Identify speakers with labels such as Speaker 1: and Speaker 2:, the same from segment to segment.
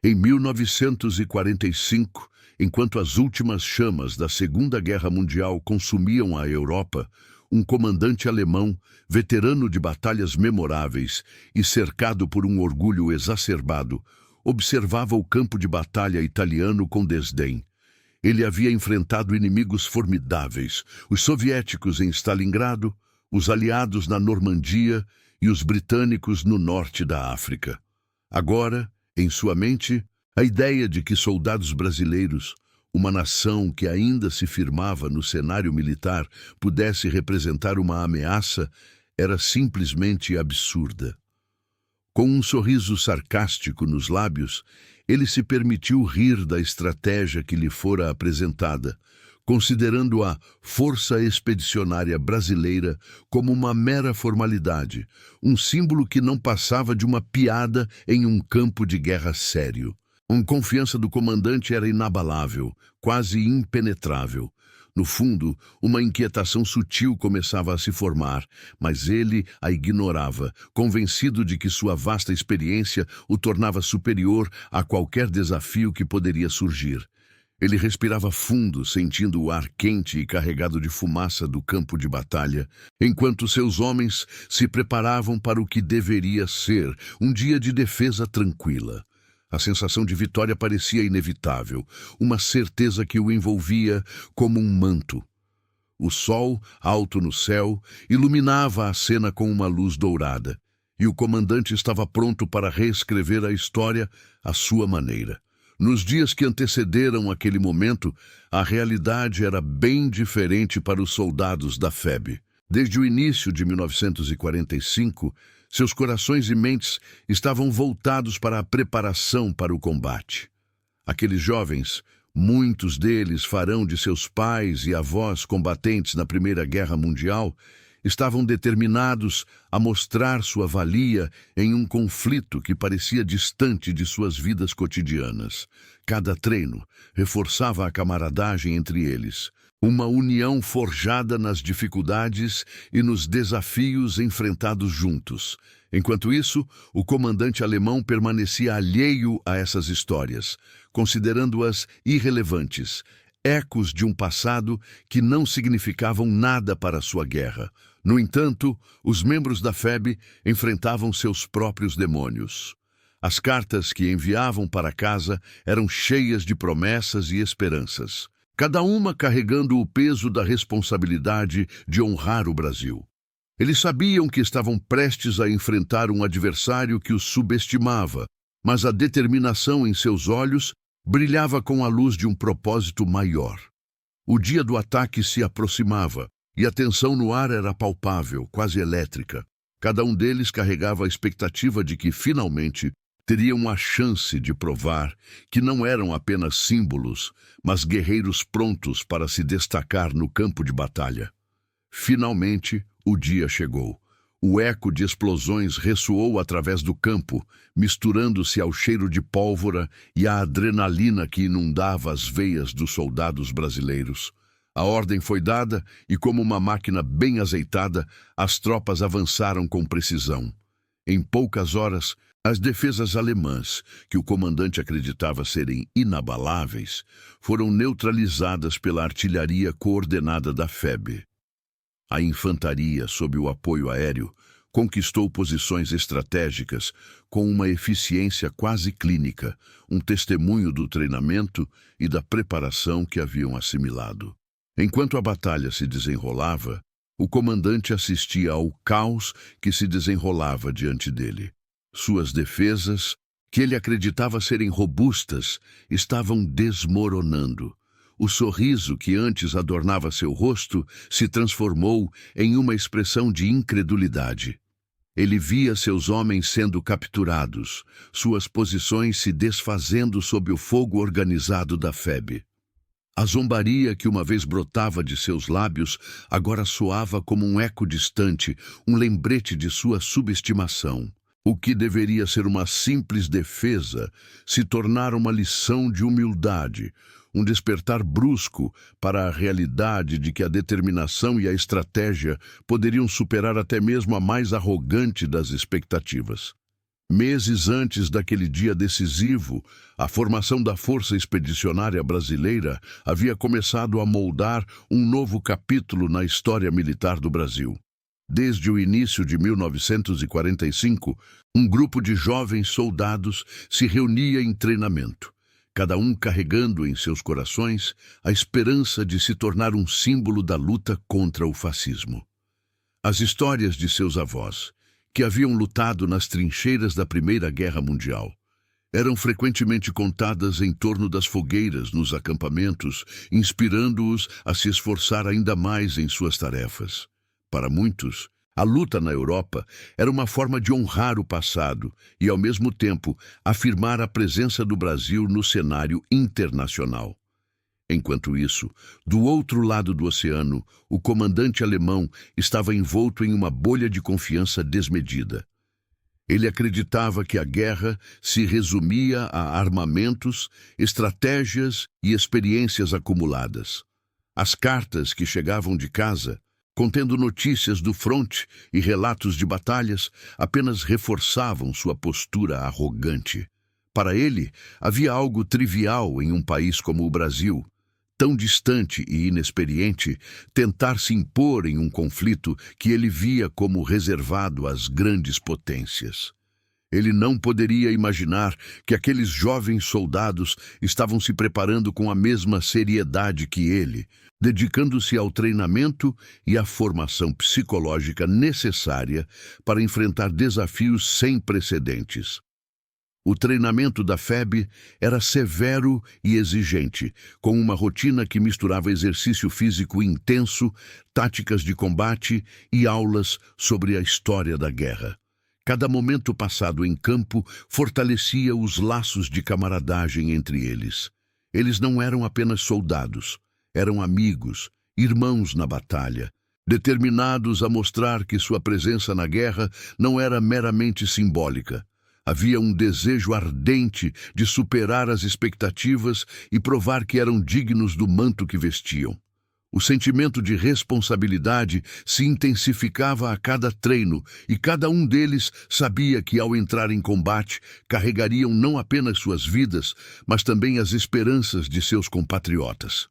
Speaker 1: Em 1945, enquanto as últimas chamas da Segunda Guerra Mundial consumiam a Europa, um comandante alemão, veterano de batalhas memoráveis e cercado por um orgulho exacerbado, observava o campo de batalha italiano com desdém. Ele havia enfrentado inimigos formidáveis, os soviéticos em Stalingrado, os aliados na Normandia e os britânicos no norte da África. Agora, em sua mente, a ideia de que soldados brasileiros, uma nação que ainda se firmava no cenário militar, pudesse representar uma ameaça, era simplesmente absurda. Com um sorriso sarcástico nos lábios, ele se permitiu rir da estratégia que lhe fora apresentada, considerando a Força Expedicionária Brasileira como uma mera formalidade, um símbolo que não passava de uma piada em um campo de guerra sério. A confiança do comandante era inabalável, quase impenetrável. No fundo, uma inquietação sutil começava a se formar, mas ele a ignorava, convencido de que sua vasta experiência o tornava superior a qualquer desafio que poderia surgir. Ele respirava fundo, sentindo o ar quente e carregado de fumaça do campo de batalha, enquanto seus homens se preparavam para o que deveria ser um dia de defesa tranquila. A sensação de vitória parecia inevitável, uma certeza que o envolvia como um manto. O sol, alto no céu, iluminava a cena com uma luz dourada, e o comandante estava pronto para reescrever a história à sua maneira. Nos dias que antecederam aquele momento, a realidade era bem diferente para os soldados da FEB. Desde o início de 1945, seus corações e mentes estavam voltados para a preparação para o combate. Aqueles jovens, muitos deles farão de seus pais e avós combatentes na Primeira Guerra Mundial, estavam determinados a mostrar sua valia em um conflito que parecia distante de suas vidas cotidianas. Cada treino reforçava a camaradagem entre eles, uma união forjada nas dificuldades e nos desafios enfrentados juntos. Enquanto isso, o comandante alemão permanecia alheio a essas histórias, considerando-as irrelevantes, ecos de um passado que não significavam nada para sua guerra. No entanto, os membros da FEB enfrentavam seus próprios demônios. As cartas que enviavam para casa eram cheias de promessas e esperanças, cada uma carregando o peso da responsabilidade de honrar o Brasil. Eles sabiam que estavam prestes a enfrentar um adversário que os subestimava, mas a determinação em seus olhos brilhava com a luz de um propósito maior. O dia do ataque se aproximava, e a tensão no ar era palpável, quase elétrica. Cada um deles carregava a expectativa de que, finalmente, teriam a chance de provar que não eram apenas símbolos, mas guerreiros prontos para se destacar no campo de batalha. Finalmente, o dia chegou. O eco de explosões ressoou através do campo, misturando-se ao cheiro de pólvora e à adrenalina que inundava as veias dos soldados brasileiros. A ordem foi dada e, como uma máquina bem azeitada, as tropas avançaram com precisão. Em poucas horas, as defesas alemãs, que o comandante acreditava serem inabaláveis, foram neutralizadas pela artilharia coordenada da FEB. A infantaria, sob o apoio aéreo, conquistou posições estratégicas com uma eficiência quase clínica, um testemunho do treinamento e da preparação que haviam assimilado. Enquanto a batalha se desenrolava, o comandante assistia ao caos que se desenrolava diante dele. Suas defesas, que ele acreditava serem robustas, estavam desmoronando. O sorriso que antes adornava seu rosto se transformou em uma expressão de incredulidade. Ele via seus homens sendo capturados, suas posições se desfazendo sob o fogo organizado da FEB. A zombaria que uma vez brotava de seus lábios agora soava como um eco distante, um lembrete de sua subestimação. O que deveria ser uma simples defesa se tornara uma lição de humildade, um despertar brusco para a realidade de que a determinação e a estratégia poderiam superar até mesmo a mais arrogante das expectativas. Meses antes daquele dia decisivo, a formação da Força Expedicionária Brasileira havia começado a moldar um novo capítulo na história militar do Brasil. Desde o início de 1945, um grupo de jovens soldados se reunia em treinamento, cada um carregando em seus corações a esperança de se tornar um símbolo da luta contra o fascismo. As histórias de seus avós, que haviam lutado nas trincheiras da Primeira Guerra Mundial, eram frequentemente contadas em torno das fogueiras nos acampamentos, inspirando-os a se esforçar ainda mais em suas tarefas. Para muitos, a luta na Europa era uma forma de honrar o passado e, ao mesmo tempo, afirmar a presença do Brasil no cenário internacional. Enquanto isso, do outro lado do oceano, o comandante alemão estava envolto em uma bolha de confiança desmedida. Ele acreditava que a guerra se resumia a armamentos, estratégias e experiências acumuladas. As cartas que chegavam de casa, contendo notícias do fronte e relatos de batalhas, apenas reforçavam sua postura arrogante. Para ele, havia algo trivial em um país como o Brasil, tão distante e inexperiente, tentar se impor em um conflito que ele via como reservado às grandes potências. Ele não poderia imaginar que aqueles jovens soldados estavam se preparando com a mesma seriedade que ele, dedicando-se ao treinamento e à formação psicológica necessária para enfrentar desafios sem precedentes. O treinamento da FEB era severo e exigente, com uma rotina que misturava exercício físico intenso, táticas de combate e aulas sobre a história da guerra. Cada momento passado em campo fortalecia os laços de camaradagem entre eles. Eles não eram apenas soldados, eram amigos, irmãos na batalha, determinados a mostrar que sua presença na guerra não era meramente simbólica. Havia um desejo ardente de superar as expectativas e provar que eram dignos do manto que vestiam. O sentimento de responsabilidade se intensificava a cada treino e cada um deles sabia que, ao entrar em combate, carregariam não apenas suas vidas, mas também as esperanças de seus compatriotas.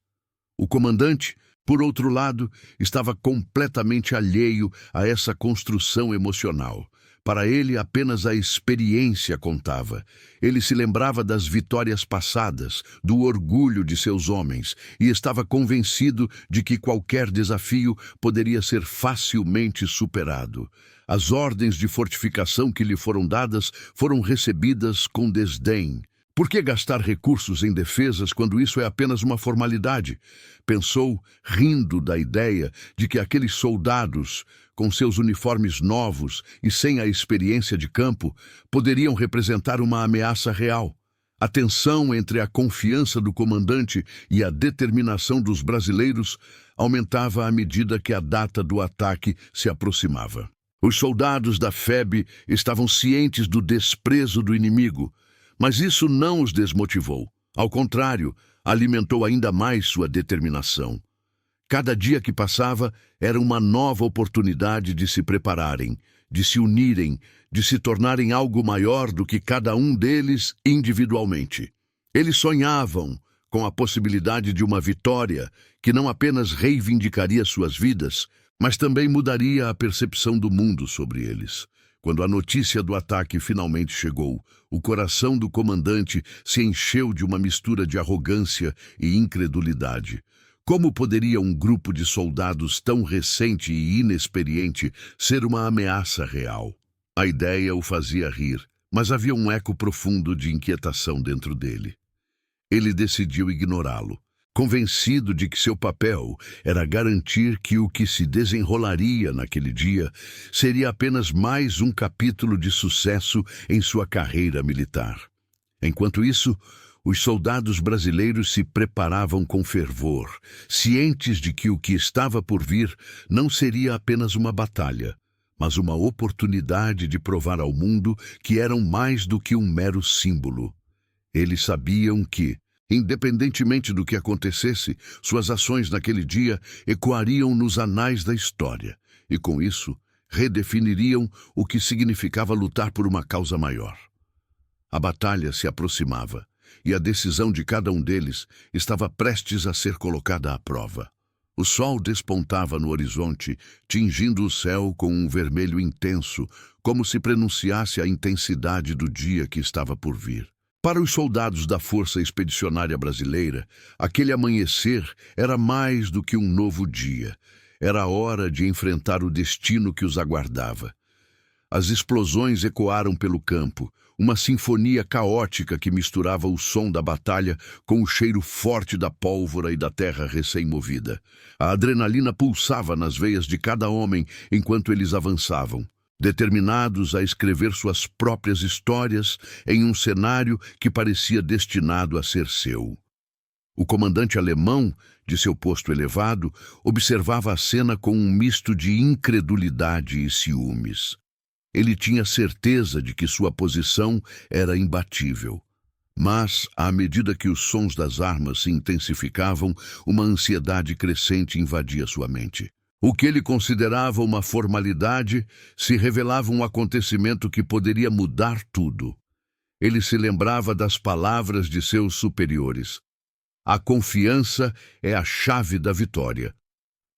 Speaker 1: O comandante, por outro lado, estava completamente alheio a essa construção emocional. Para ele, apenas a experiência contava. Ele se lembrava das vitórias passadas, do orgulho de seus homens, e estava convencido de que qualquer desafio poderia ser facilmente superado. As ordens de fortificação que lhe foram dadas foram recebidas com desdém. Por que gastar recursos em defesas quando isso é apenas uma formalidade? Pensou, rindo da ideia de que aqueles soldados, com seus uniformes novos e sem a experiência de campo, poderiam representar uma ameaça real. A tensão entre a confiança do comandante e a determinação dos brasileiros aumentava à medida que a data do ataque se aproximava. Os soldados da FEB estavam cientes do desprezo do inimigo, mas isso não os desmotivou. Ao contrário, alimentou ainda mais sua determinação. Cada dia que passava era uma nova oportunidade de se prepararem, de se unirem, de se tornarem algo maior do que cada um deles individualmente. Eles sonhavam com a possibilidade de uma vitória que não apenas reivindicaria suas vidas, mas também mudaria a percepção do mundo sobre eles. Quando a notícia do ataque finalmente chegou, o coração do comandante se encheu de uma mistura de arrogância e incredulidade. Como poderia um grupo de soldados tão recente e inexperiente ser uma ameaça real? A ideia o fazia rir, mas havia um eco profundo de inquietação dentro dele. Ele decidiu ignorá-lo, convencido de que seu papel era garantir que o que se desenrolaria naquele dia seria apenas mais um capítulo de sucesso em sua carreira militar. Enquanto isso, os soldados brasileiros se preparavam com fervor, cientes de que o que estava por vir não seria apenas uma batalha, mas uma oportunidade de provar ao mundo que eram mais do que um mero símbolo. Eles sabiam que, independentemente do que acontecesse, suas ações naquele dia ecoariam nos anais da história, e com isso, redefiniriam o que significava lutar por uma causa maior. A batalha se aproximava, e a decisão de cada um deles estava prestes a ser colocada à prova. O sol despontava no horizonte, tingindo o céu com um vermelho intenso, como se prenunciasse a intensidade do dia que estava por vir. Para os soldados da Força Expedicionária Brasileira, aquele amanhecer era mais do que um novo dia. Era a hora de enfrentar o destino que os aguardava. As explosões ecoaram pelo campo, uma sinfonia caótica que misturava o som da batalha com o cheiro forte da pólvora e da terra recém-movida. A adrenalina pulsava nas veias de cada homem enquanto eles avançavam, determinados a escrever suas próprias histórias em um cenário que parecia destinado a ser seu. O comandante alemão, de seu posto elevado, observava a cena com um misto de incredulidade e ciúmes. Ele tinha certeza de que sua posição era imbatível. Mas, à medida que os sons das armas se intensificavam, uma ansiedade crescente invadia sua mente. O que ele considerava uma formalidade se revelava um acontecimento que poderia mudar tudo. Ele se lembrava das palavras de seus superiores. A confiança é a chave da vitória.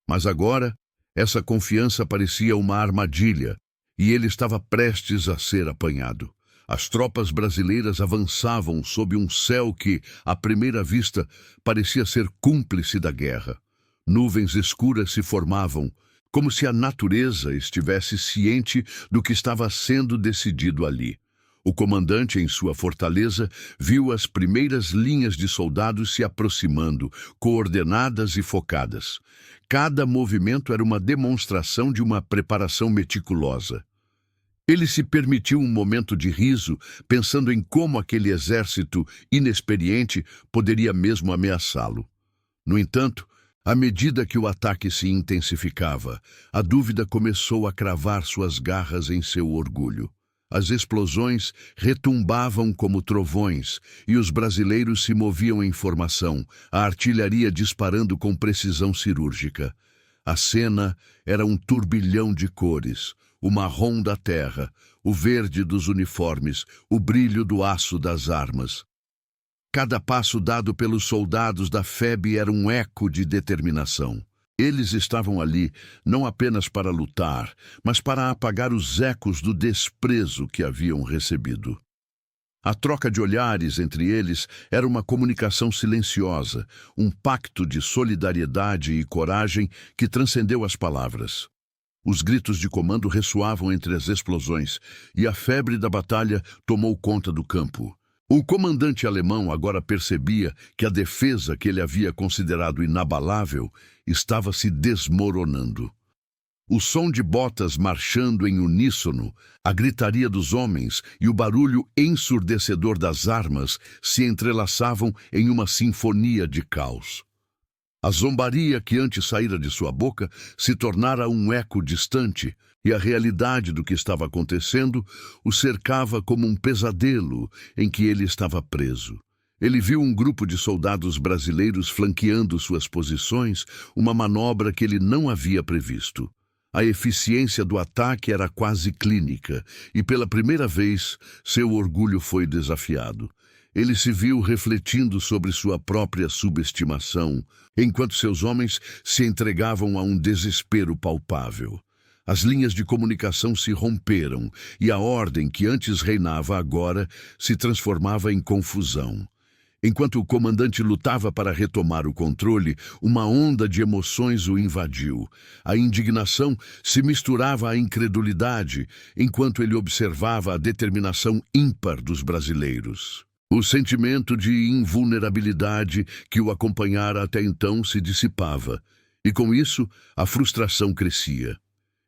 Speaker 1: Mas agora, essa confiança parecia uma armadilha, e ele estava prestes a ser apanhado. As tropas brasileiras avançavam sob um céu que, à primeira vista, parecia ser cúmplice da guerra. Nuvens escuras se formavam, como se a natureza estivesse ciente do que estava sendo decidido ali. O comandante, em sua fortaleza, viu as primeiras linhas de soldados se aproximando, coordenadas e focadas. Cada movimento era uma demonstração de uma preparação meticulosa. Ele se permitiu um momento de riso, pensando em como aquele exército inexperiente poderia mesmo ameaçá-lo. No entanto, à medida que o ataque se intensificava, a dúvida começou a cravar suas garras em seu orgulho. As explosões retumbavam como trovões e os brasileiros se moviam em formação, a artilharia disparando com precisão cirúrgica. A cena era um turbilhão de cores, o marrom da terra, o verde dos uniformes, o brilho do aço das armas. Cada passo dado pelos soldados da FEB era um eco de determinação. Eles estavam ali não apenas para lutar, mas para apagar os ecos do desprezo que haviam recebido. A troca de olhares entre eles era uma comunicação silenciosa, um pacto de solidariedade e coragem que transcendeu as palavras. Os gritos de comando ressoavam entre as explosões, e a febre da batalha tomou conta do campo. O comandante alemão agora percebia que a defesa que ele havia considerado inabalável estava se desmoronando. O som de botas marchando em uníssono, a gritaria dos homens e o barulho ensurdecedor das armas se entrelaçavam em uma sinfonia de caos. A zombaria que antes saíra de sua boca se tornara um eco distante, e a realidade do que estava acontecendo o cercava como um pesadelo em que ele estava preso. Ele viu um grupo de soldados brasileiros flanqueando suas posições, uma manobra que ele não havia previsto. A eficiência do ataque era quase clínica, e pela primeira vez seu orgulho foi desafiado. Ele se viu refletindo sobre sua própria subestimação, enquanto seus homens se entregavam a um desespero palpável. As linhas de comunicação se romperam, e a ordem que antes reinava agora se transformava em confusão. Enquanto o comandante lutava para retomar o controle, uma onda de emoções o invadiu. A indignação se misturava à incredulidade, enquanto ele observava a determinação ímpar dos brasileiros. O sentimento de invulnerabilidade que o acompanhara até então se dissipava, e com isso a frustração crescia.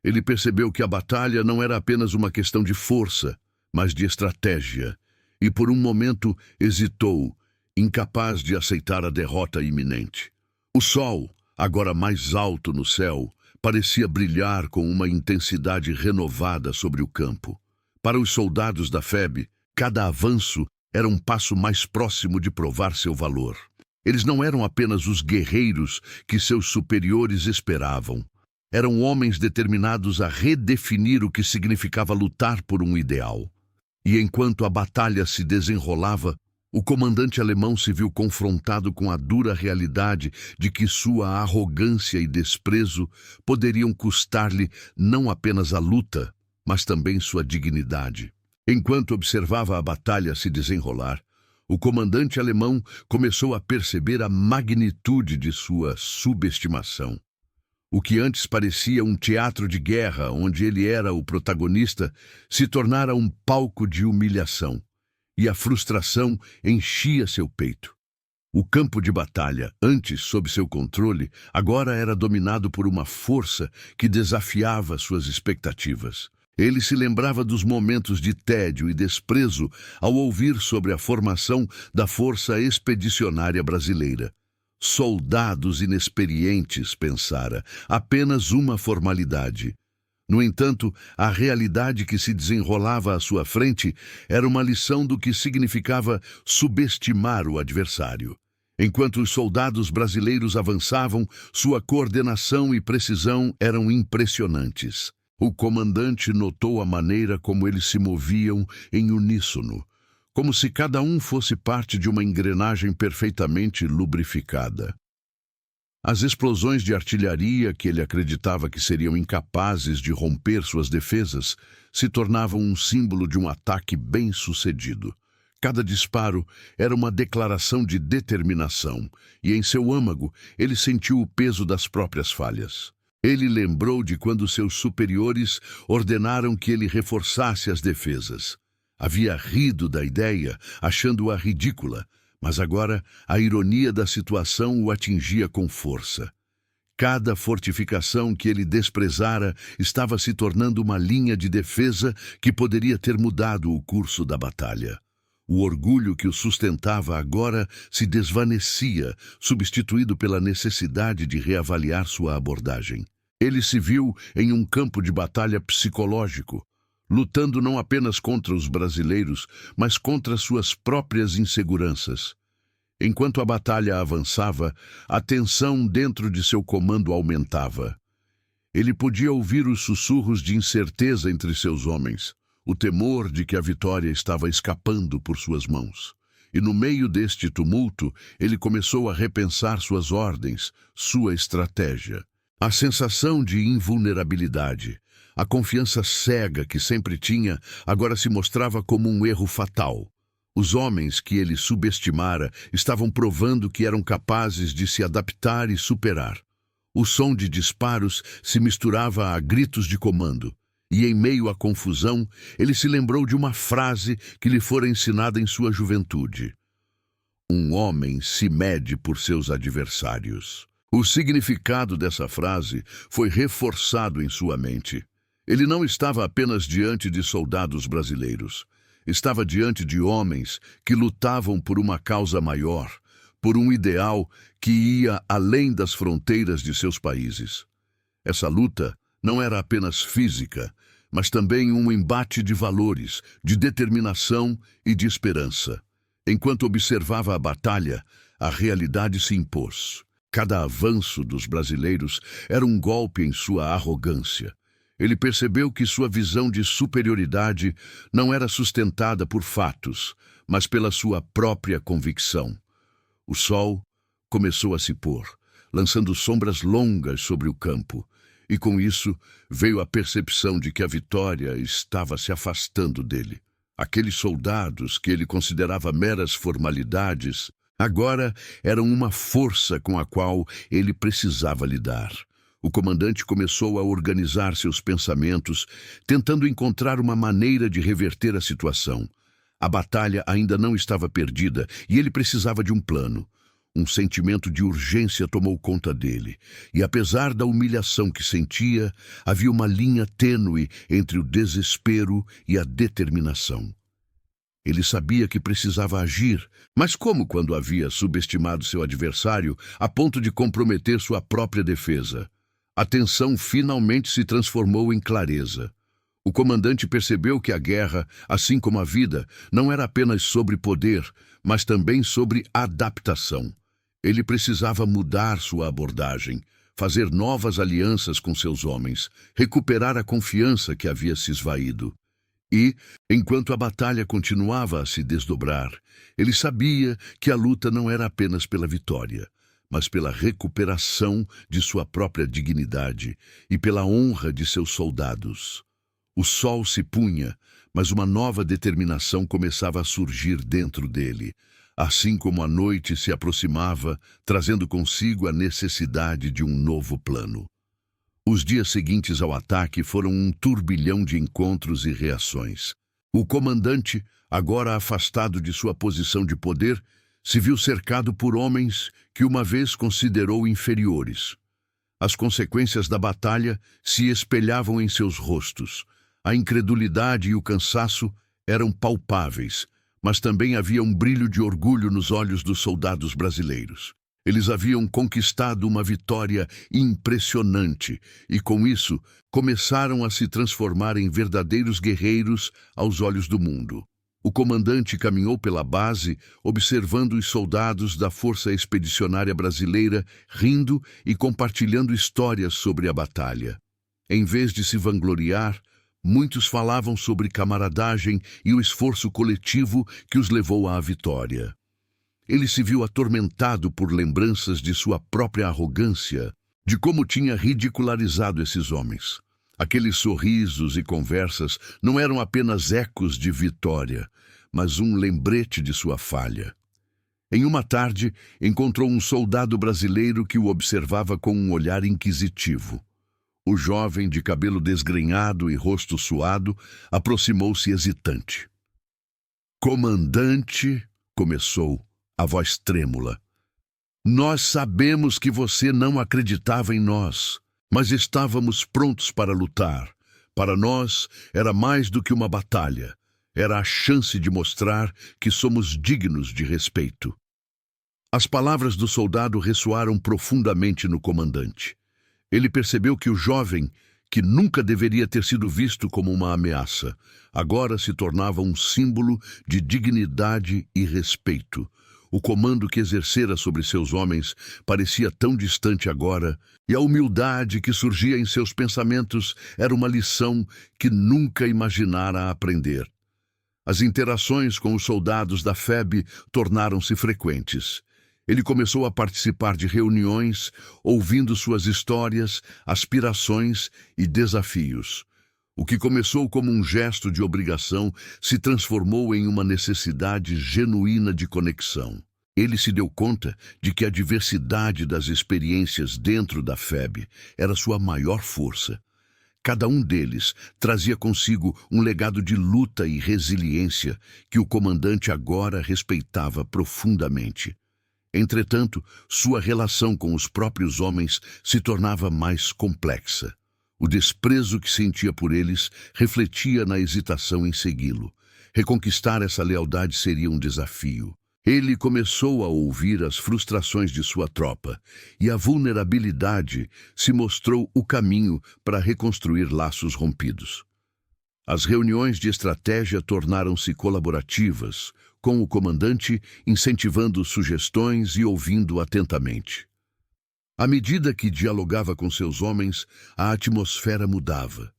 Speaker 1: Ele percebeu que a batalha não era apenas uma questão de força, mas de estratégia, e por um momento hesitou, incapaz de aceitar a derrota iminente. O sol, agora mais alto no céu, parecia brilhar com uma intensidade renovada sobre o campo. Para os soldados da FEB, cada avanço era um passo mais próximo de provar seu valor. Eles não eram apenas os guerreiros que seus superiores esperavam. Eram homens determinados a redefinir o que significava lutar por um ideal. E enquanto a batalha se desenrolava, o comandante alemão se viu confrontado com a dura realidade de que sua arrogância e desprezo poderiam custar-lhe não apenas a luta, mas também sua dignidade. Enquanto observava a batalha se desenrolar, o comandante alemão começou a perceber a magnitude de sua subestimação. O que antes parecia um teatro de guerra, onde ele era o protagonista, se tornara um palco de humilhação, e a frustração enchia seu peito. O campo de batalha, antes sob seu controle, agora era dominado por uma força que desafiava suas expectativas. Ele se lembrava dos momentos de tédio e desprezo ao ouvir sobre a formação da Força Expedicionária Brasileira. Soldados inexperientes, pensara, apenas uma formalidade. No entanto, a realidade que se desenrolava à sua frente era uma lição do que significava subestimar o adversário. Enquanto os soldados brasileiros avançavam, sua coordenação e precisão eram impressionantes. O comandante notou a maneira como eles se moviam em uníssono, como se cada um fosse parte de uma engrenagem perfeitamente lubrificada. As explosões de artilharia, que ele acreditava que seriam incapazes de romper suas defesas, se tornavam um símbolo de um ataque bem-sucedido. Cada disparo era uma declaração de determinação, e em seu âmago ele sentiu o peso das próprias falhas. Ele lembrou de quando seus superiores ordenaram que ele reforçasse as defesas. Havia rido da ideia, achando-a ridícula, mas agora a ironia da situação o atingia com força. Cada fortificação que ele desprezara estava se tornando uma linha de defesa que poderia ter mudado o curso da batalha. O orgulho que o sustentava agora se desvanecia, substituído pela necessidade de reavaliar sua abordagem. Ele se viu em um campo de batalha psicológico, lutando não apenas contra os brasileiros, mas contra suas próprias inseguranças. Enquanto a batalha avançava, a tensão dentro de seu comando aumentava. Ele podia ouvir os sussurros de incerteza entre seus homens, o temor de que a vitória estava escapando por suas mãos. E no meio deste tumulto, ele começou a repensar suas ordens, sua estratégia. A sensação de invulnerabilidade, a confiança cega que sempre tinha, agora se mostrava como um erro fatal. Os homens que ele subestimara estavam provando que eram capazes de se adaptar e superar. O som de disparos se misturava a gritos de comando, e em meio à confusão, ele se lembrou de uma frase que lhe fora ensinada em sua juventude. Um homem se mede por seus adversários. O significado dessa frase foi reforçado em sua mente. Ele não estava apenas diante de soldados brasileiros. Estava diante de homens que lutavam por uma causa maior, por um ideal que ia além das fronteiras de seus países. Essa luta não era apenas física, mas também um embate de valores, de determinação e de esperança. Enquanto observava a batalha, a realidade se impôs. Cada avanço dos brasileiros era um golpe em sua arrogância. Ele percebeu que sua visão de superioridade não era sustentada por fatos, mas pela sua própria convicção. O sol começou a se pôr, lançando sombras longas sobre o campo, e com isso veio a percepção de que a vitória estava se afastando dele. Aqueles soldados que ele considerava meras formalidades, agora eram uma força com a qual ele precisava lidar. O comandante começou a organizar seus pensamentos, tentando encontrar uma maneira de reverter a situação. A batalha ainda não estava perdida e ele precisava de um plano. Um sentimento de urgência tomou conta dele, e apesar da humilhação que sentia, havia uma linha tênue entre o desespero e a determinação. Ele sabia que precisava agir, mas como quando havia subestimado seu adversário a ponto de comprometer sua própria defesa? A tensão finalmente se transformou em clareza. O comandante percebeu que a guerra, assim como a vida, não era apenas sobre poder, mas também sobre adaptação. Ele precisava mudar sua abordagem, fazer novas alianças com seus homens, recuperar a confiança que havia se esvaído. E, enquanto a batalha continuava a se desdobrar, ele sabia que a luta não era apenas pela vitória, mas pela recuperação de sua própria dignidade e pela honra de seus soldados. O sol se punha, mas uma nova determinação começava a surgir dentro dele, assim como a noite se aproximava, trazendo consigo a necessidade de um novo plano. Os dias seguintes ao ataque foram um turbilhão de encontros e reações. O comandante, agora afastado de sua posição de poder, se viu cercado por homens que uma vez considerou inferiores. As consequências da batalha se espelhavam em seus rostos. A incredulidade e o cansaço eram palpáveis, mas também havia um brilho de orgulho nos olhos dos soldados brasileiros. Eles haviam conquistado uma vitória impressionante e, com isso, começaram a se transformar em verdadeiros guerreiros aos olhos do mundo. O comandante caminhou pela base, observando os soldados da Força Expedicionária Brasileira, rindo e compartilhando histórias sobre a batalha. Em vez de se vangloriar, muitos falavam sobre camaradagem e o esforço coletivo que os levou à vitória. Ele se viu atormentado por lembranças de sua própria arrogância, de como tinha ridicularizado esses homens. Aqueles sorrisos e conversas não eram apenas ecos de vitória, mas um lembrete de sua falha. Em uma tarde, encontrou um soldado brasileiro que o observava com um olhar inquisitivo. O jovem, de cabelo desgrenhado e rosto suado, aproximou-se hesitante. "Comandante", começou, a voz trêmula. "Nós sabemos que você não acreditava em nós, mas estávamos prontos para lutar. Para nós, era mais do que uma batalha. Era a chance de mostrar que somos dignos de respeito." As palavras do soldado ressoaram profundamente no comandante. Ele percebeu que o jovem, que nunca deveria ter sido visto como uma ameaça, agora se tornava um símbolo de dignidade e respeito. O comando que exercera sobre seus homens parecia tão distante agora, e a humildade que surgia em seus pensamentos era uma lição que nunca imaginara aprender. As interações com os soldados da FEB tornaram-se frequentes. Ele começou a participar de reuniões, ouvindo suas histórias, aspirações e desafios. O que começou como um gesto de obrigação se transformou em uma necessidade genuína de conexão. Ele se deu conta de que a diversidade das experiências dentro da FEB era sua maior força. Cada um deles trazia consigo um legado de luta e resiliência que o comandante agora respeitava profundamente. Entretanto, sua relação com os próprios homens se tornava mais complexa. O desprezo que sentia por eles refletia na hesitação em segui-lo. Reconquistar essa lealdade seria um desafio. Ele começou a ouvir as frustrações de sua tropa, e a vulnerabilidade se mostrou o caminho para reconstruir laços rompidos. As reuniões de estratégia tornaram-se colaborativas, com o comandante incentivando sugestões e ouvindo atentamente. À medida que dialogava com seus homens, a atmosfera mudava.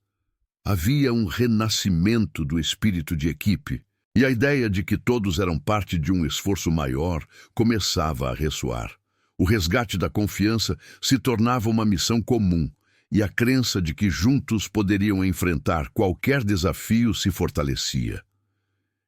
Speaker 1: Havia um renascimento do espírito de equipe, e a ideia de que todos eram parte de um esforço maior começava a ressoar. O resgate da confiança se tornava uma missão comum, e a crença de que juntos poderiam enfrentar qualquer desafio se fortalecia.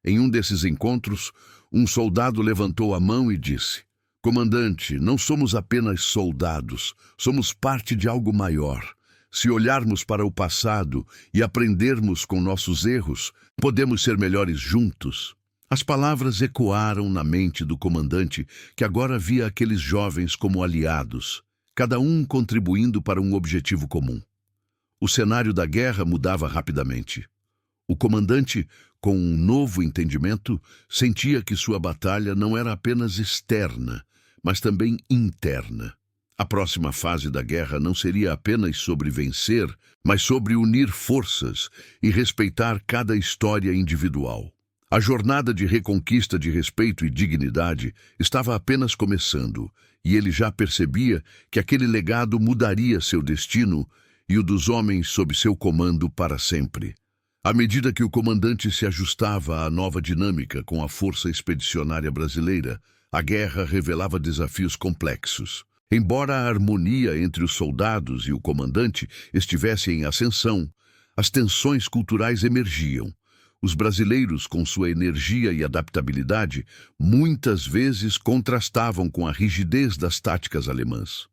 Speaker 1: Em um desses encontros, um soldado levantou a mão e disse: "Comandante, não somos apenas soldados, somos parte de algo maior. Se olharmos para o passado e aprendermos com nossos erros, podemos ser melhores juntos." As palavras ecoaram na mente do comandante, que agora via aqueles jovens como aliados, cada um contribuindo para um objetivo comum. O cenário da guerra mudava rapidamente. O comandante, com um novo entendimento, sentia que sua batalha não era apenas externa, mas também interna. A próxima fase da guerra não seria apenas sobre vencer, mas sobre unir forças e respeitar cada história individual. A jornada de reconquista de respeito e dignidade estava apenas começando, e ele já percebia que aquele legado mudaria seu destino e o dos homens sob seu comando para sempre. À medida que o comandante se ajustava à nova dinâmica com a Força Expedicionária Brasileira, a guerra revelava desafios complexos. Embora a harmonia entre os soldados e o comandante estivesse em ascensão, as tensões culturais emergiam. Os brasileiros, com sua energia e adaptabilidade, muitas vezes contrastavam com a rigidez das táticas alemãs.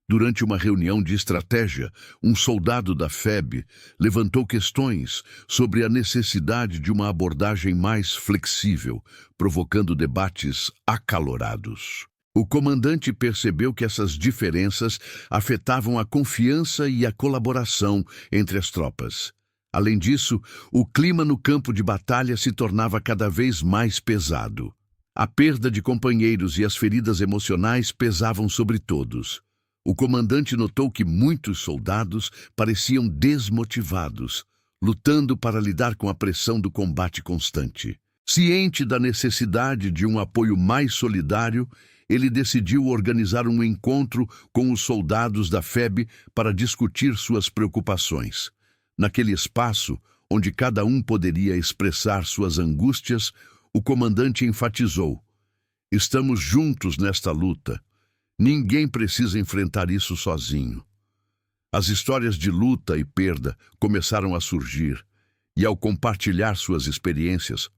Speaker 1: Durante uma reunião de estratégia, um soldado da FEB levantou questões sobre a necessidade de uma abordagem mais flexível, provocando debates acalorados. O comandante percebeu que essas diferenças afetavam a confiança e a colaboração entre as tropas. Além disso, o clima no campo de batalha se tornava cada vez mais pesado. A perda de companheiros e as feridas emocionais pesavam sobre todos. O comandante notou que muitos soldados pareciam desmotivados, lutando para lidar com a pressão do combate constante. Ciente da necessidade de um apoio mais solidário, ele decidiu organizar um encontro com os soldados da FEB para discutir suas preocupações. Naquele espaço, onde cada um poderia expressar suas angústias, o comandante enfatizou: "Estamos juntos nesta luta. Ninguém precisa enfrentar isso sozinho." As histórias de luta e perda começaram a surgir, e ao compartilhar suas experiências,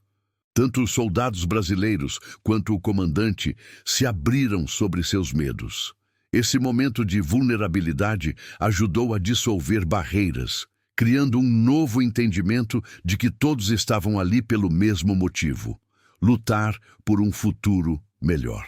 Speaker 1: tanto os soldados brasileiros quanto o comandante se abriram sobre seus medos. Esse momento de vulnerabilidade ajudou a dissolver barreiras, criando um novo entendimento de que todos estavam ali pelo mesmo motivo: lutar por um futuro melhor.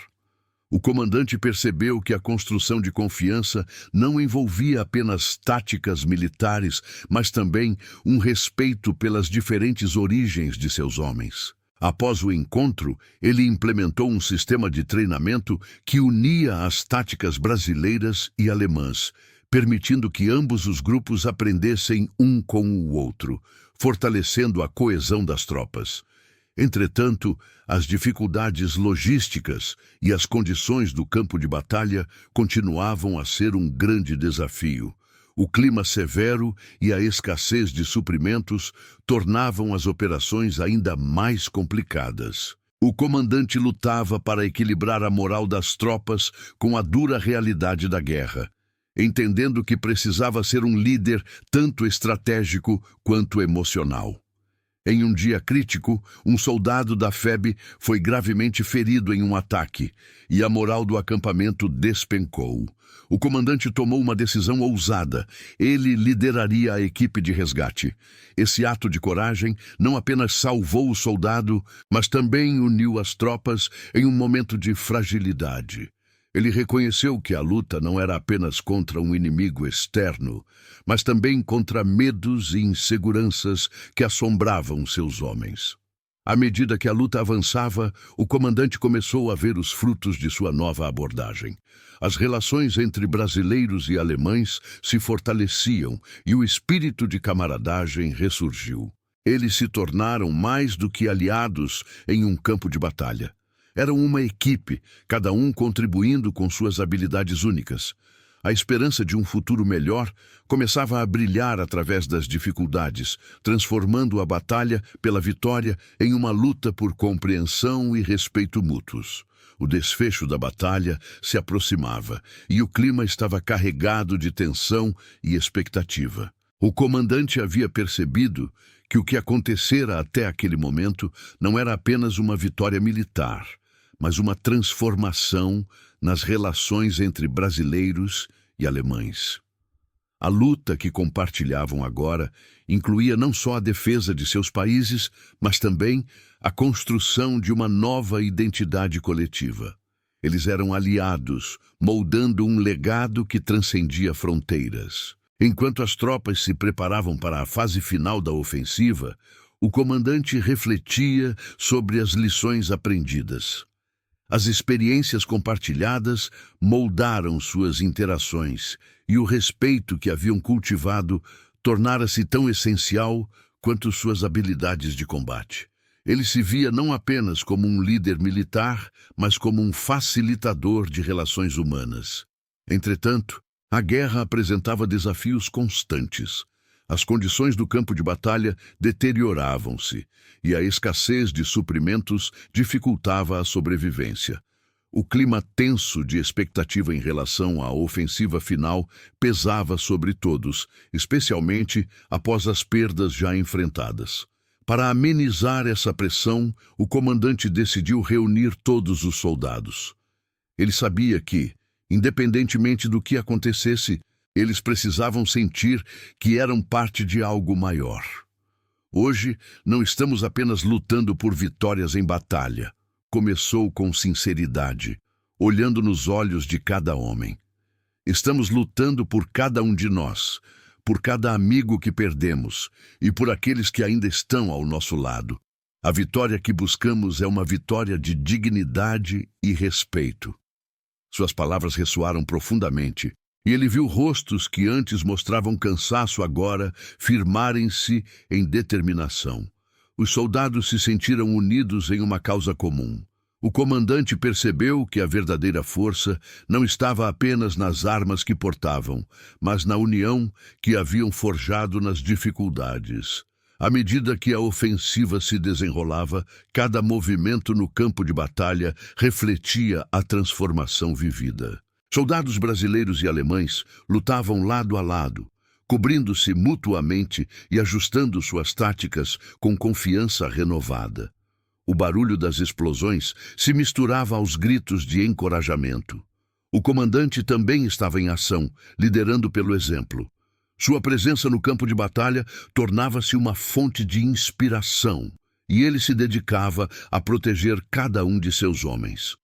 Speaker 1: O comandante percebeu que a construção de confiança não envolvia apenas táticas militares, mas também um respeito pelas diferentes origens de seus homens. Após o encontro, ele implementou um sistema de treinamento que unia as táticas brasileiras e alemãs, permitindo que ambos os grupos aprendessem um com o outro, fortalecendo a coesão das tropas. Entretanto, as dificuldades logísticas e as condições do campo de batalha continuavam a ser um grande desafio. O clima severo e a escassez de suprimentos tornavam as operações ainda mais complicadas. O comandante lutava para equilibrar a moral das tropas com a dura realidade da guerra, entendendo que precisava ser um líder tanto estratégico quanto emocional. Em um dia crítico, um soldado da FEB foi gravemente ferido em um ataque, e a moral do acampamento despencou. O comandante tomou uma decisão ousada. Ele lideraria a equipe de resgate. Esse ato de coragem não apenas salvou o soldado, mas também uniu as tropas em um momento de fragilidade. Ele reconheceu que a luta não era apenas contra um inimigo externo, mas também contra medos e inseguranças que assombravam seus homens. À medida que a luta avançava, o comandante começou a ver os frutos de sua nova abordagem. As relações entre brasileiros e alemães se fortaleciam e o espírito de camaradagem ressurgiu. Eles se tornaram mais do que aliados em um campo de batalha. Eram uma equipe, cada um contribuindo com suas habilidades únicas. A esperança de um futuro melhor começava a brilhar através das dificuldades, transformando a batalha pela vitória em uma luta por compreensão e respeito mútuos. O desfecho da batalha se aproximava e o clima estava carregado de tensão e expectativa. O comandante havia percebido que o que acontecera até aquele momento não era apenas uma vitória militar, mas uma transformação nas relações entre brasileiros e alemães. A luta que compartilhavam agora incluía não só a defesa de seus países, mas também a construção de uma nova identidade coletiva. Eles eram aliados, moldando um legado que transcendia fronteiras. Enquanto as tropas se preparavam para a fase final da ofensiva, o comandante refletia sobre as lições aprendidas. As experiências compartilhadas moldaram suas interações, e o respeito que haviam cultivado tornara-se tão essencial quanto suas habilidades de combate. Ele se via não apenas como um líder militar, mas como um facilitador de relações humanas. Entretanto, a guerra apresentava desafios constantes. As condições do campo de batalha deterioravam-se, e a escassez de suprimentos dificultava a sobrevivência. O clima tenso de expectativa em relação à ofensiva final pesava sobre todos, especialmente após as perdas já enfrentadas. Para amenizar essa pressão, o comandante decidiu reunir todos os soldados. Ele sabia que, independentemente do que acontecesse, eles precisavam sentir que eram parte de algo maior. Hoje, não estamos apenas lutando por vitórias em batalha. Começou com sinceridade, olhando nos olhos de cada homem. Estamos lutando por cada um de nós, por cada amigo que perdemos e por aqueles que ainda estão ao nosso lado. A vitória que buscamos é uma vitória de dignidade e respeito. Suas palavras ressoaram profundamente, e ele viu rostos que antes mostravam cansaço agora firmarem-se em determinação. Os soldados se sentiram unidos em uma causa comum. O comandante percebeu que a verdadeira força não estava apenas nas armas que portavam, mas na união que haviam forjado nas dificuldades. À medida que a ofensiva se desenrolava, cada movimento no campo de batalha refletia a transformação vivida. Soldados brasileiros e alemães lutavam lado a lado, cobrindo-se mutuamente e ajustando suas táticas com confiança renovada. O barulho das explosões se misturava aos gritos de encorajamento. O comandante também estava em ação, liderando pelo exemplo. Sua presença no campo de batalha tornava-se uma fonte de inspiração, e ele se dedicava a proteger cada um de seus homens.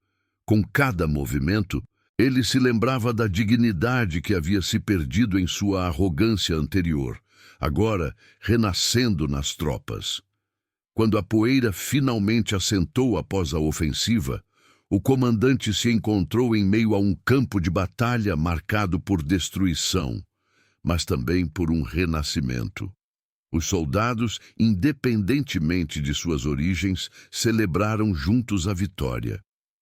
Speaker 1: Com cada movimento, ele se lembrava da dignidade que havia se perdido em sua arrogância anterior, agora renascendo nas tropas. Quando a poeira finalmente assentou após a ofensiva, o comandante se encontrou em meio a um campo de batalha marcado por destruição, mas também por um renascimento. Os soldados, independentemente de suas origens, celebraram juntos a vitória.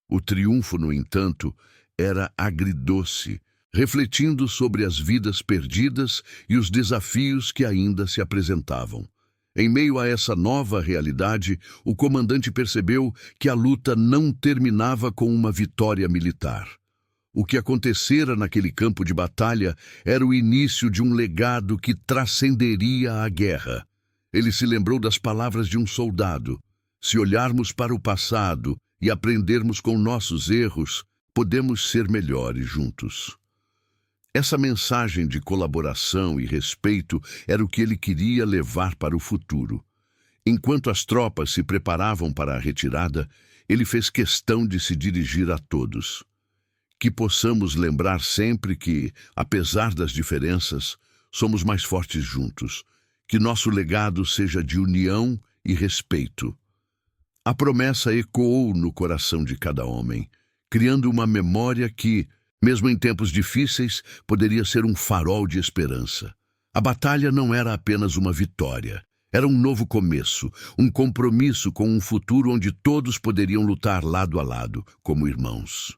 Speaker 1: O triunfo, no entanto, era agridoce, refletindo sobre as vidas perdidas e os desafios que ainda se apresentavam. Em meio a essa nova realidade, o comandante percebeu que a luta não terminava com uma vitória militar. O que acontecera naquele campo de batalha era o início de um legado que transcenderia a guerra. Ele se lembrou das palavras de um soldado: "Se olharmos para o passado e aprendermos com nossos erros, podemos ser melhores juntos." Essa mensagem de colaboração e respeito era o que ele queria levar para o futuro. Enquanto as tropas se preparavam para a retirada, ele fez questão de se dirigir a todos. Que possamos lembrar sempre que, apesar das diferenças, somos mais fortes juntos. Que nosso legado seja de união e respeito. A promessa ecoou no coração de cada homem, criando uma memória que, mesmo em tempos difíceis, poderia ser um farol de esperança. A batalha não era apenas uma vitória. Era um novo começo, um compromisso com um futuro onde todos poderiam lutar lado a lado, como irmãos.